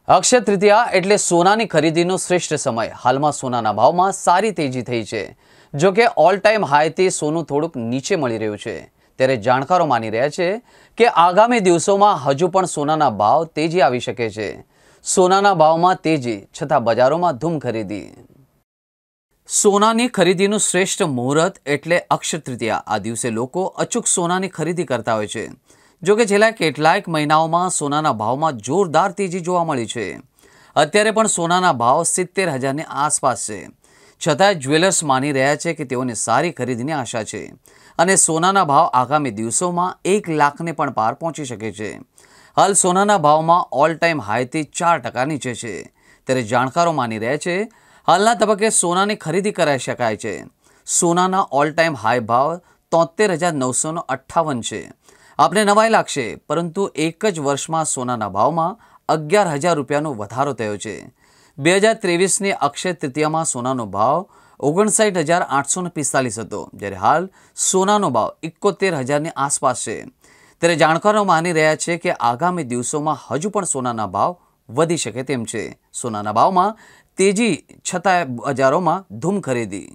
અક્ષય તૃતીયા એટલે સોનાની ખરીદીનો શ્રેષ્ઠ સમય। હાલમાં સોનાના ભાવમાં સારી તેજી થઈ છે। જો કે ઓલ ટાઈમ હાઈથી સોનું થોડુંક નીચે મળી રહ્યું છે। ત્યારે જાણકારો માની રહ્યા છે કે આગામી દિવસોમાં હજુ પણ સોનાના ભાવ તેજી આવી શકે છે। સોનાના ભાવમાં તેજી છતાં બજારોમાં ધૂમ ખરીદી। સોનાની ખરીદીનું શ્રેષ્ઠ મુહૂર્ત એટલે અક્ષય તૃતીયા। આ દિવસે લોકો અચૂક સોનાની ખરીદી કરતા હોય છે। જો કે છેલ્લા કેટલાક મહિનાઓમાં સોનાના ભાવમાં જોરદાર તેજી જોવા મળી છે। અત્યારે પણ સોનાના ભાવ 70,000ની આસપાસ છે। છતાં જ્વેલર્સ માની રહ્યા છે કે તેઓને સારી ખરીદીની આશા છે અને સોનાના ભાવ આગામી દિવસોમાં 1 લાખને પણ પાર પહોંચી શકે છે। હાલ સોનાના ભાવમાં ઓલ ટાઈમ હાઈથી 4% નીચે છે। ત્યારે જાણકારો માની રહ્યા છે હાલના તબક્કે સોનાની ખરીદી કરાઈ શકાય છે। સોનાના ઓલ ટાઈમ હાઈ ભાવ 73,958 છે। આપને નવાઈ લાગશે, પરંતુ એક જ વર્ષમાં સોનાના ભાવમાં 11,000 રૂપિયાનો વધારો થયો છે। 2023ની અક્ષય તૃતીયામાં સોનાનો ભાવ 59,845 હતો, જ્યારે હાલ સોનાનો ભાવ 71,000ની આસપાસ છે। ત્યારે જાણકારો માની રહ્યા છે કે આગામી દિવસોમાં હજુ પણ સોનાના ભાવ વધી શકે તેમ છે। સોનાના ભાવમાં તેજી છતાં બજારોમાં ધૂમ ખરીદી।